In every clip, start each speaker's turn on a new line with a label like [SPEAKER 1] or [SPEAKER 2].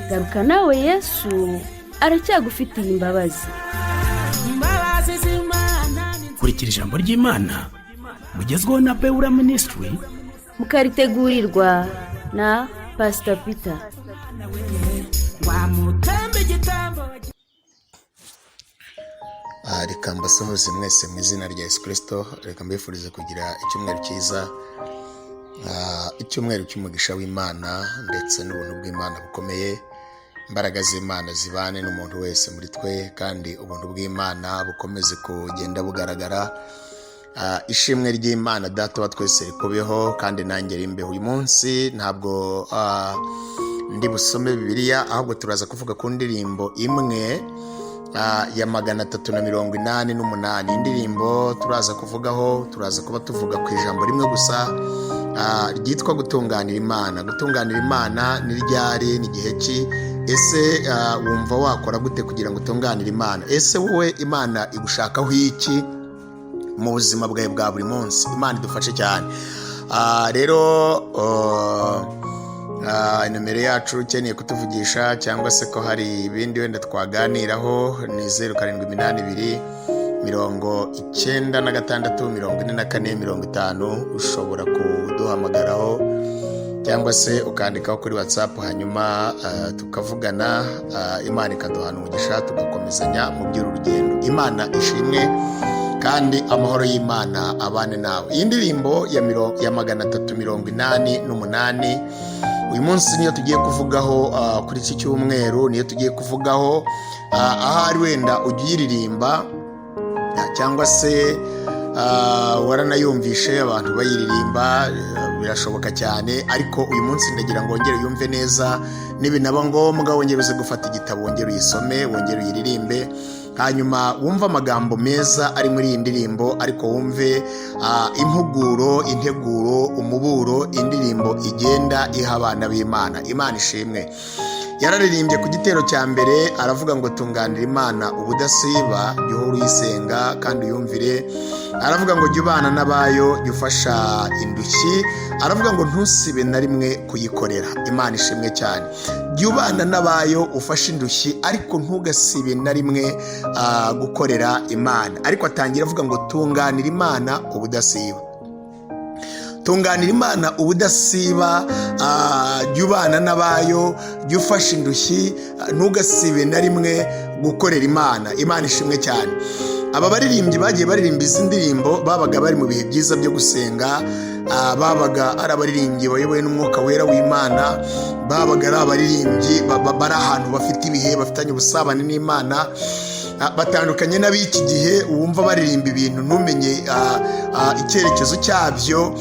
[SPEAKER 1] garuka nawe Yesu aracyagufitiye imbabazi.
[SPEAKER 2] kurikira ijambo ry'Imana mugezweho na Beura Ministry,
[SPEAKER 1] mukaritegurirwa na Pastor Peter.
[SPEAKER 3] Reka mbasuhuze mwese mu izina rya Yesu Kristo. Reka mbifurize kugira icyumweru cyiza, icyumweru cy'umugisha w'Imana ndetse n'ubuntu bw'Imana bukomeye. Imbaraga z'Imana zibane n'umuntu wese muri twe, kandi ubuntu bw'Imana bukomeze kugenda bugaragara. Ishimwe ry'Imana Data wa twese rikubeho kandi nanjye rimbeho. Uyu munsi ntabwo ndi busome Bibiliya, ahubwo turaza kuvuga ku ndirimbo imwe ya 388. Indirimbo turaza kuvugaho, turaza kuba tuvuga ku ijambo rimwe gusa ryitwa gutunganira Imana. Gutunganira Imana ni ryari, ni gihe ki? Ese wumva wakora gute kugira ngo utunganire Imana? Ese wowe Imana igushakaho iki mu buzima bwawe bwa buri munsi? Imana idufashe cyane. Rero nomero yacu ukeneye kutuvugisha cyangwa se ko hari ibindi wenda twaganiraho ni 0782 96 44 50. ushobora kuduhamagaraho cyangwa se ukandikaho kuri WhatsApp, hanyuma tukavugana. Imana ikaduhana umugisha tugakomezanya mu by'urugendo. Imana ishimwe kandi amahoro y'Imana abane nawe. Iyi ndirimbo ya 388 uyu munsi niyo tugiye kuvugaho kuri iki cyumweru, niyo tugiye kuvugaho. Ahari wenda ujya uyiririmba cyangwa se waranayumvishe abantu bayiririmba, birashoboka cyane, ariko uyu munsi ndagira ngo wongere yumve neza. Nibinaba ngombwa wongere uze gufata igitabo, wongere uyisome, wongere uyiririmbe, hanyuma wumve amagambo meza ari muri iyi ndirimbo, ariko wumve impuguro, integuro, umuburo indirimbo igenda iha abana b'Imana. Imana ishimwe. Yararirimbye ku gitero cya mbere aravuga ngo tunganira Imana ubudasiba, jya uhora uyisenga kandi uyumvire. Aravuga ngo jya ubana n'abayo, jya ufasha indushyi. Aravuga ngo ntusibe na rimwe kuyikorera. Imana ishimwe cyane. Jya ubana n'abayo, ufashe indushyi, ariko ntugasibe na rimwe gukorera Imana. Ariko atangira avuga ngo tunganira Imana ubudasiba. Tunganira Imana ubudasiba, jya ubana n'abayo, jya ufashe indushyi, ntugasibe na rimwe gukorera Imana. Imana ishimwe cyane. Aba baririmbyi bagiye baririmba izi ndirimbo babaga bari mu bihe byiza byo gusenga, babaga ari abaririmbyi bayobowe n'umwuka wera w'Imana, babaga ari abaririmbyi bari ahantu bafite ibihe bafitanye ubusabane n'Imana. Batandukanye n'ab'iki gihe wumva baririmba ibintu ntumenye icyerekezo cyabyo.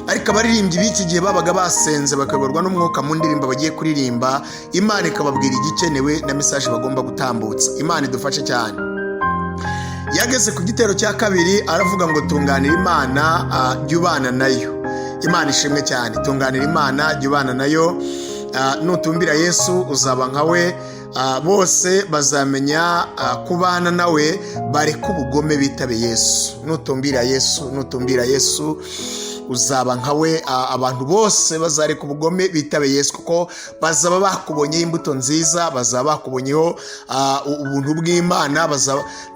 [SPEAKER 3] Ariko abaririmbyi b'iki gihe babaga basenze bakayoborwa n'umwuka mu ndirimbo bagiye kuririmba. Imana ikababwira igikenewe na message bagomba gutambutsa. Imana idufashe cyane. Yageze ku gitero cya kabiri aravuga ngo tunganira Imana, jya ubana nayo. Imana ishimwe cyane. Tunganira Imana, jya ubana nayo. Nutumbira Yesu uzaba nkawe. Bose bazamenya kubana nawe, bareka ubugome bitabe Yesu. Nutumbira Yesu uzaba nkawe. Abantu bose bazareka ubugome bitabe Yesu, kuko bazaba bakubonyeho imbuto nziza, bazaba bakubonyeho ubuntu bw'Imana,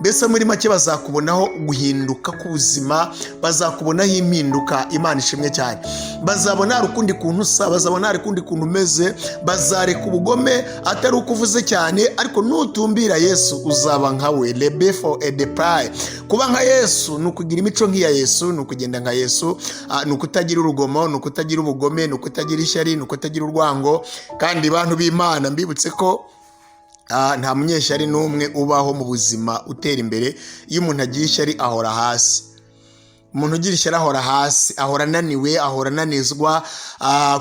[SPEAKER 3] mbese muri make bazakubonaho guhinduka k'ubuzima, bazakubonaho impinduka. Imana ishimwe cyane. Bazabona hari ukundi kuntu usa, bazabona hari ukundi kuntu umeze, bazareka ubugome atari uko uvuze cyane, ariko nutumbira Yesu uzaba nkawe. Rebefo edepray. Kuba nka Yesu ni ukugira imico nk'iya Yesu, ni ukugenda nka Yesu, ni ukutagira urugomo, ni ukutagira ubugome, ni ukutagira ishyari, ni ukutagira urwango. Kandi bantu b'Imana mbibutse ko nta munyeshyari n'umwe ubaho mu buzima utera imbere. Iyo umuntu agiye ishyari ahora hasi. Umuntu ugira ishyari ahora hasi, ahora ananiwe, ahora ananizwa,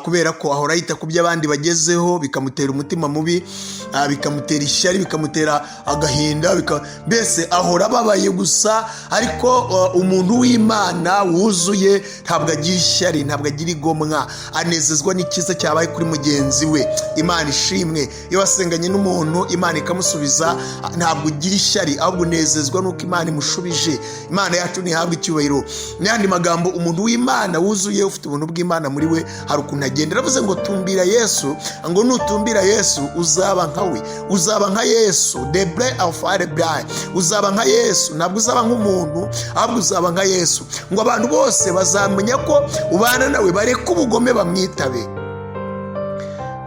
[SPEAKER 3] kubera ko ahora yita ku byo abandi bagezeho bikamutera umutima mubi. bikamutera ishyari, bikamutera agahinda, mbese ahora ababaye gusa. Ariko umuntu w'Imana wuzuye ntabwo agira ishyari, ntabwo agira igomwa, anezezwa n'ikiza cyabaye kuri mugenzi we. Imana ishimwe. Iyo wasenganye n'umuntu Imana ikamusubiza, ntabwo ugira ishyari, ahubwo unezezwa nuko Imana imushubije. Imana yacu ntihabwe icyubahiro. N'andi magambo, umuntu w'Imana wuzuye ufite ubuntu bw'Imana muri we hari ukuntu agenda. Aravuze ngo tumbira Yesu, ngo nutumbira Yesu uzaba nka we, uzaba nka Yesu, the bread of our bride, uzaba nka Yesu, ntabwo uzaba nk'umuntu, ahubwo uzaba nka Yesu. Ngo abantu bose bazamenya ko ubana nawe, bareke ubugome bamwitabe.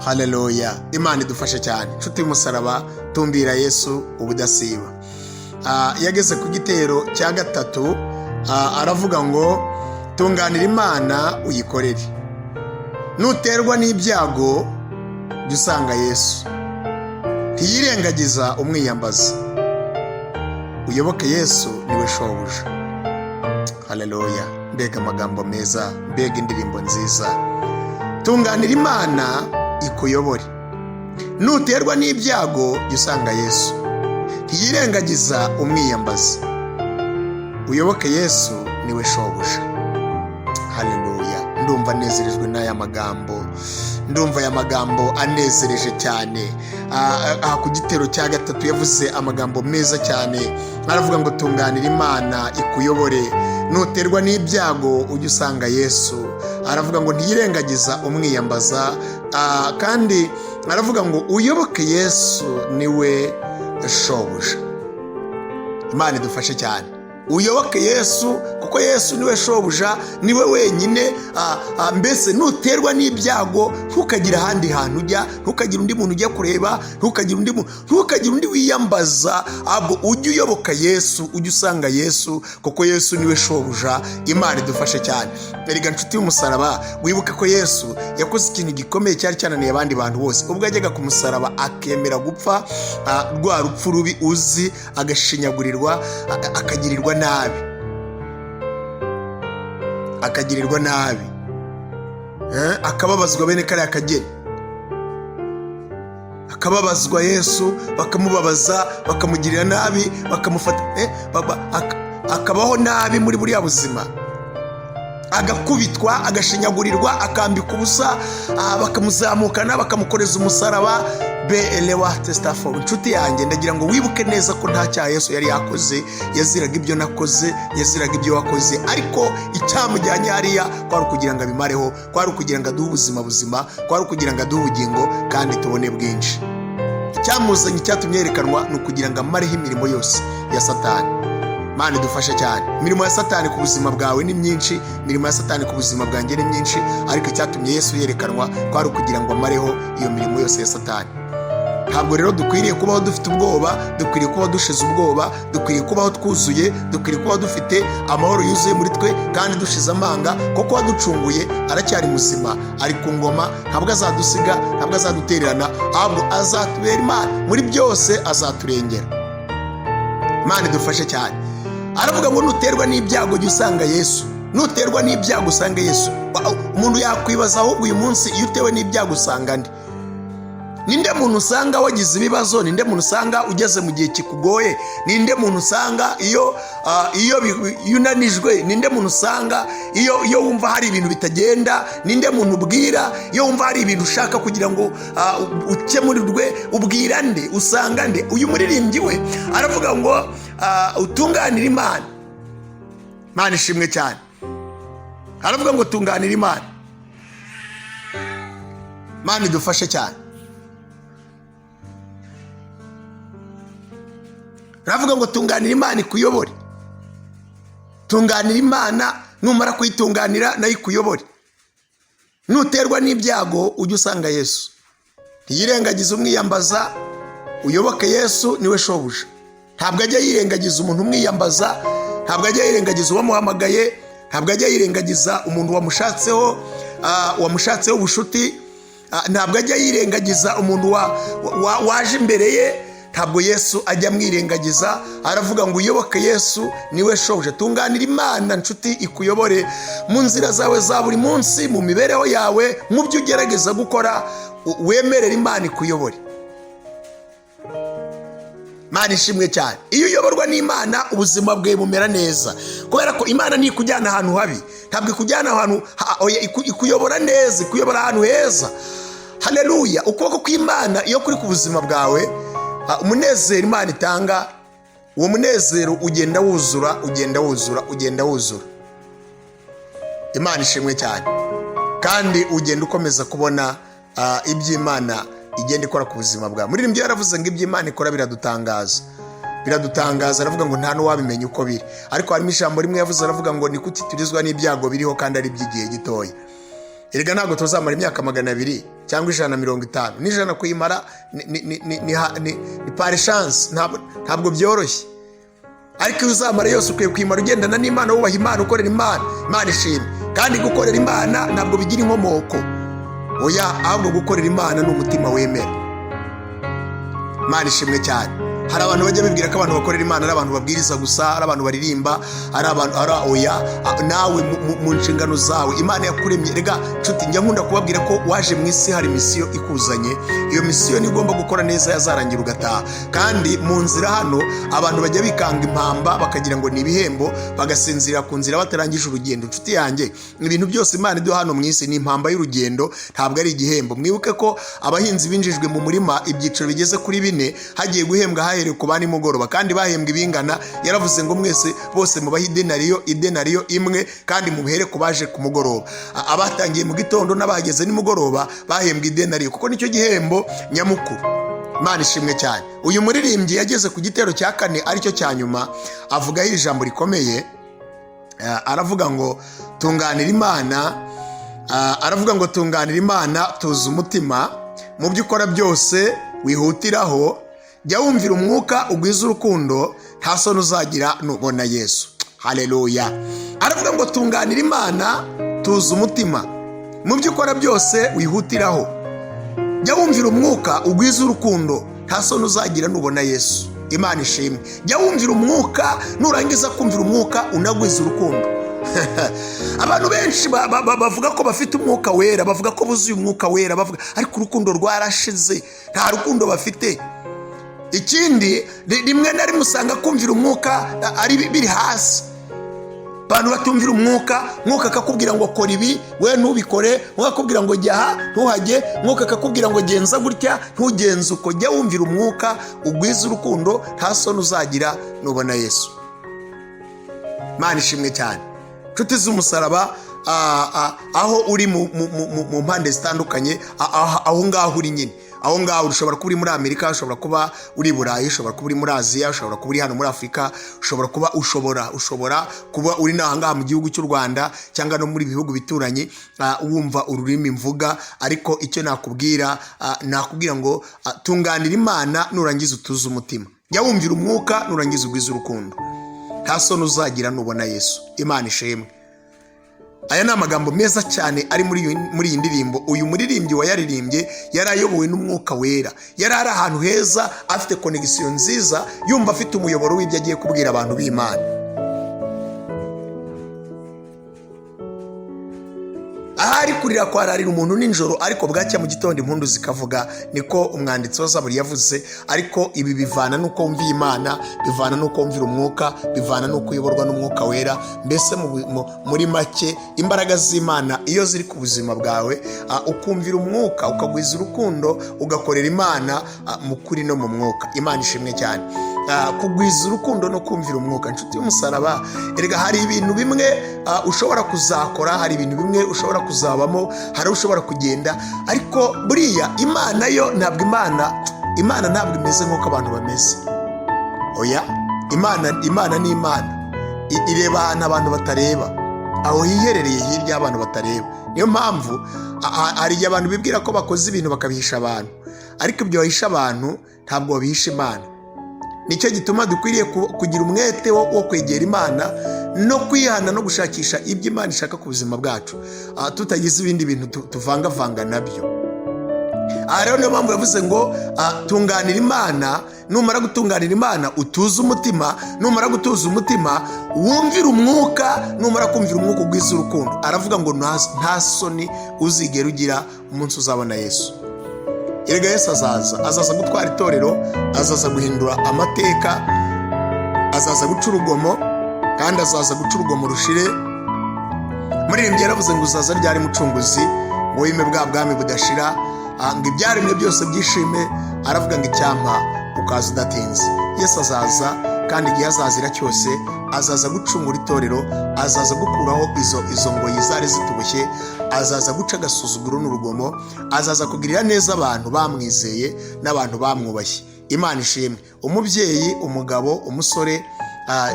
[SPEAKER 3] Haleluya. Imana idufashe cyane. Nshuti y'umusaraba, tumbira Yesu ubudasiba. Yageze ku gitero cya gatatu, aravuga ngo tunganira Imana uyikorere, nuterwa n'ibyago jya usanga Yesu, ntiyirengagiza umwiyambaza, uyoboke Yesu niwe shobuja. Haleluya. Mbega amagambo meza, mbega indirimbo nziza. Tunganira Imana ikuyobore, nuterwa n'ibyago jya usanga Yesu, ntiyirengagiza umwiyambaza, uyoboke Yesu niwe shobuja. Haleluya. Ndumva nezerejwe n'aya magambo, ndumva aya magambo anezereje cyane. Ku gitero cya gatatu yavuze amagambo meza cyane. Aravuga ngo tunganira Imana ikuyobore, nuterwa n'ibyago ujye usanga Yesu. Aravuga ngo ntiyirengagiza umwiyambaza, kandi aravuga ngo uyoboke Yesu niwe shobuja. Imana idufashe cyane. Uyoboke Yesu kuko Yesu niwe shobuja, niwe wenyine. Mbese nuterwa n'ibyago ntukagire ahandi hantu ujya, ntukagire undi muntu ujya kureba, ntukagire undi wiyambaza, ahubwo ujye uyoboka Yesu, ujye usanga Yesu kuko Yesu niwe shobuja. Imana idufashe cyane. Erega nshuti y'umusaraba, wibuke ko Yesu yakoze ikintu gikomeye cyari cyananiye abandi bantu bose. Ubwo yajyaga ku musaraba akemera gupfa rwa rupfu rubi uzi, agashinyagurirwa, akagirirwa nabi, akababazwa bene kariya kageni, akababazwa Yesu, bakamubabaza, bakamugirira nabi, bakamufata, akabaho nabi muri buriya buzima, agakubitwa, agashinyagurirwa, akambika ubusa, bakamuzamukana, bakamukoreza umusaraba. Nshuti yanjye, ndagira ngo wibuke neza ko nta cyaha Yesu yari yakoze. Yaziraga ibyo nakoze, yaziraga ibyo wakoze, ariko icyamujyanye hariya kwari ukugira ngo abimareho, kwari ukugira ngo aduhe ubuzima buzima, kwari ukugira ngo aduhe ubugingo kandi tubone bwinshi. Icyamuzanye, icyatumye yerekanwa, ni ukugira ngo amareho imirimo yose ya Satani. Imana idufashe cyane. Imirimo ya Satani ku buzima bwawe ni myinshi, imirimo ya Satani ku buzima bwanjye ni myinshi, ariko icyatumye Yesu yerekanwa kwari ukugira ngo amareho iyo mirimo yose ya Satani. Ntabwo rero dukwiriye kubaho dufite ubwoba, dukwiriye kubaho dushize ubwoba, dukwiriye kubaho twuzuye, dukwiriye kubaho dufite amahoro yuzuye muri twe kandi dushize amanga, kuko waducunguye aracyari muzima, ari ku ngoma, ntabwo azadusiga, ntabwo azadutererana, ahubwo azatubera Imana muri byose, azaturengera. Imana idufashe cyane. Aravuga ngo nuterwa n'ibyago jya usanga Yesu, nuterwa n'ibyago usanga Yesu. Umuntu yakwibaza, ahubwo uyu munsi iyo utewe n'ibyago usanga nde? Ninde muntu usanga wagize ibibazo? Ninde muntu usanga ugeze mu gihe kikugoye? Ninde muntu usanga iyo unanijwe? Ninde muntu usanga iyo wumva hari ibintu bitagenda? Ninde muntu ubwira iyo wumva hari ibintu ushaka kugira ngo ukemurirwe? Ubwira nde? Usanga nde? Uyu muririmbyi we aravuga ngo utunganira Imana. Imana ishimwe cyane. Aravuga ngo tunganira Imana. Imana idufashe cyane. Aravuga ngo tunganira Imana ikuyobore. Tunganira Imana, numara kuyitunganira nayo ikuyobore. Nuterwa n'ibyago ujye usanga Yesu, ntiyirengagiza umwiyambaza, uyoboke Yesu niwe shobuja. Ntabwo ajya yirengagiza umuntu umwiyambaza, ntabwo ajya yirengagiza uwamuhamagaye, ntabwo ajya yirengagiza umuntu wamushatseho ubushuti, ntabwo ajya yirengagiza umuntu waje imbere ye. Ntabwo Yesu ajya amwirengagiza. Aravuga ngo uyoboke Yesu niwe shobuja. Tunganira Imana nshuti ikuyobore mu nzira zawe za buri munsi, mu mibereho yawe, mu byo ugerageza gukora, wemerera Imana ikuyobore. Imana ishimwe cyane. Iyo uyoborwa n'Imana ubuzima bwawe bumera neza, kubera ko Imana ntikujyana ahantu habi, ntabwo ikujyana ahantu ikuyobora neza, ikuyobora ahantu heza. Haleluya. Ukuboko kw'Imana iyo kuri ku buzima bwawe, umunezero Imana itanga, uwo munezero ugenda wuzura, ugenda wuzura, ugenda wuzura. Imana ishimwe cyane, kandi ugenda ukomeza kubona iby'Imana igenda ikora ku buzima bwawe. Muri rimwe yaravuze ngo iby'Imana ikora biradutangaza, biradutangaza. Aravuga ngo nta n'uwabimenya uko biri. Ariko harimo ijambo rimwe yavuze, aravuga ngo ni kutiturizwa n'ibyago biriho kandi ari iby'igihe gitoya. Erega ntabwo tuzamara imyaka 200 cyangwa 150. N'ijana kuyimara ni par chance, ntabwo byoroshye. Ariko uzamara yose ukwiye kwimara ugendana n'Imana, wubaha Imana, ukorera Imana. Imana ishimwe. Kandi gukorera Imana ntabwo bigira inkomoko. Oya, ahubwo gukorera Imana ni umutima wemera. Imana ishimwe cyane. Hari abantu bajya bibwira ko abantu bakorera Imana ari abantu babwiriza gusa, ari abantu baririmba, ari abantu oya, nawe mu nshingano zawe Imana yakuremye. Rega nshuti, njya nkunda kubabwira ko waje mu isi hari misiyo ikuzanye. Iyo misiyo ni igomba gukora neza, yazarangira ugataha. Kandi mu nzira hano abantu bajya bikanga impamba bakagira ngo ni ibihembo, bagasinzira ku nzira batarangije urugendo. Nshuti yanjye, ibintu byose Imana iduha hano mu isi ni impamba y'urugendo, ntabwo ari igihembo. Mwibuke ko abahinzi binjijwe mu murima ibyiciro bigeze kuri 4 hagiye guhembwa ku bani mugoroba, kandi bahembwa ibingana. Yaravuze ngo mwese bose mubahe idenariyo imwe, kandi mubihere ku baje ku mugoroba. Abatangiye mu gitondo n'abageze nimugoroba bahembwa idenariyo, kuko nicyo gihembo nyamukuru. Imana ishimwe cyane. Uyu muririmbyi yageze ku gitero cya 4 aricyo cya nyuma, avugaho ijambo rikomeye. Aravuga ngo tunganira Imana, aravuga ngo tunganira Imana, tuza umutima mu byo ukora byose, wihutiraho, jya wumvira umwuka, ugwiza urukundo, nta soni uzagira nubona Yesu. Haleluya. Aravuga ngo tunganira Imana, tuza umutima mu byo ukora byose, wihutiraho, jya wumvira umwuka, ugwiza urukundo, nta soni uzagira nubona Yesu. Imana ishimwe. Jya wumvira umwuka, nurangiza kumvira umwuka unagwiza urukundo. Abantu benshi bavuga ko bafite umwuka wera, bavuga ko buzuye umwuka wera, bavuga ariko urukundo rwarashize, nta rukundo bafite. Ikindi, rimwe na rimwe usanga kumvira umwuka ari biri hasi. Abantu batumvira umwuka akakubwira ngo kora ibi, we ntubikore. Mwuka akakubwira ngo jya aha, ntuhajye. Mwuka akakubwira ngo genza gutya, ntugenze uko. Jya wumvira umwuka, ugwiza urukundo, nta soni uzagira nubona Yesu. Imana ishimwe cyane. Nshuti z'umusaraba, aho uri mu mpande zitandukanye, aho ngaho uri nyine, aho ngaho ushobora kuba uri muri Amerika, ushobora kuba uri Burayi, ushobora kuba uri muri Aziya, ushobora kuba uri hano muri Afurika, ushobora kuba uri n'ahangaha mu gihugu cy'u Rwanda cyangwa no muri bihugu bituranye, wumva ururimi mvuga. Ariko icyo nakubwira ngo tunganira Imana, nurangiza utuze umutima. Jya wumvira umwuka, nurangiza ugwiza urukundo, nta soni uzagira nubona Yesu. Imana ishimwe. Aya ni amagambo meza cyane ari muri iyi ndirimbo. Uyu muririmbyi wayaririmbye yari ayobowe n'umwuka wera, yari ari ahantu heza, afite connection nziza, yumva afite umuyoboro w'ibyo agiye kubwira abantu b'Imana. Ahari kurira kwararira umuntu nijoro, ariko bwacya mu gitondo impundu zikavuga, niko umwanditsi wa Zaburi yavuze. Ariko ibi bivana nuko wumviye Imana, bivana nuko wumvira umwuka, bivana nuko uyoborwa n'umwuka wera. Mbese muri make, imbaraga z'Imana iyo ziri ku buzima bwawe, ukumvira umwuka, ukagwiza urukundo, ugakorera Imana mu kuri no mu mwuka. Imana ishimwe cyane. Kugwiza urukundo no kumvira umwuka. Nshuti y'umusaraba, erega hari ibintu bimwe ushobora kuzakora, hari ibintu bimwe ushobora kuzabamo, hari ushobora kugenda. Ariko buriya Imana yo ntabwo Imana ntabwo imeze nk'uko abantu bameze. Oya, Imana ni Imana. Ireba ahantu abantu batareba, aho hiherereye hirya y'abantu batareba. Niyo mpamvu hari igihe abantu bibwira ko bakoze ibintu bakabihisha abantu, ariko ibyo bahisha abantu ntabwo babihisha Imana. Nicyo gituma dukwiriye kugira umwete wo kwegera Imana no kwihana no gushakisha ibyo Imana ishaka ku buzima bwacu, tutagize ibindi bintu tuvangavanga nabyo. Rero niyo mpamvu yavuze ngo tunganira Imana, numara gutunganira Imana utuze umutima, numara gutuza umutima wumvira umwuka, numara kumvira umwuka ugwiza urukundo. Aravuga ngo nta soni uzigera ugira umunsi uzabona Yesu. erega Yesu azaza gutwara itorero, azaza guhindura amateka, azaza guca urugomo, kandi azaza guca urugomo rushire. Muririmbyi yaravuze ngo uzaza ryari mucunguzi, ngo wime bwa bwami budashira, ngo ibyaremwe byose byishime, aravuga ngo icyampa ukaza udatinze. Yesu azaza, kandi igihe azazira cyose azaza gucungura itorero, azaza gukuraho izo ngoyi zari zituboshye, azaza guca agasuzuguro n'urugomo, azaza kugirira neza abantu bamwizeye n'abantu bamwubashye. Imana ishimwe. Umubyeyi, umugabo, umusore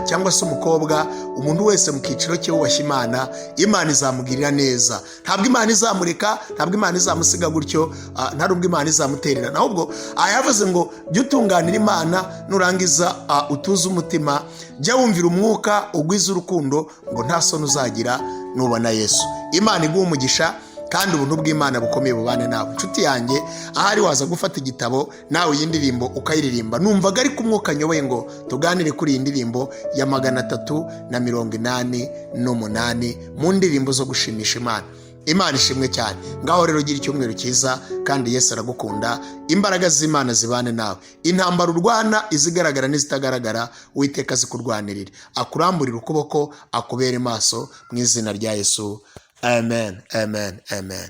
[SPEAKER 3] cyangwa se umukobwa, umuntu wese mu kiciro cye wubashye Imana, Imana izamugirira neza. Ntabwo Imana izamureka, ntabwo Imana izamusiga gutyo, nta nubwo Imana izamutererana. Ahubwo yavuze ngo jya utunganira Imana, nurangiza utuze umutima, jya wumvira umwuka, ugwize urukundo, ngo nta soni uzagira nubona Yesu. Imana iguha umugisha, kandi ubuntu bw'Imana bukomeye bubane nawe. Inshuti yanjye, ahari waza gufata igitabo nawe iyi ndirimbo ukayiririmba. Numvaga ariko umwuka nyoboye ngo tuganire kuri iyi ndirimbo ya 388 mu ndirimbo zo gushimisha Imana. Imana ishimwe cyane. Ngaho rero gira icyumweru cyiza, kandi Yesu aragukunda. Imbaraga z'Imana zibane nawe. Intambara urwana, izigaragara n'izitagaragara, Uwiteka zikurwanirira. Akuramburira ukuboko, akubere maso, mu izina rya Yesu. Amen, amen, amen.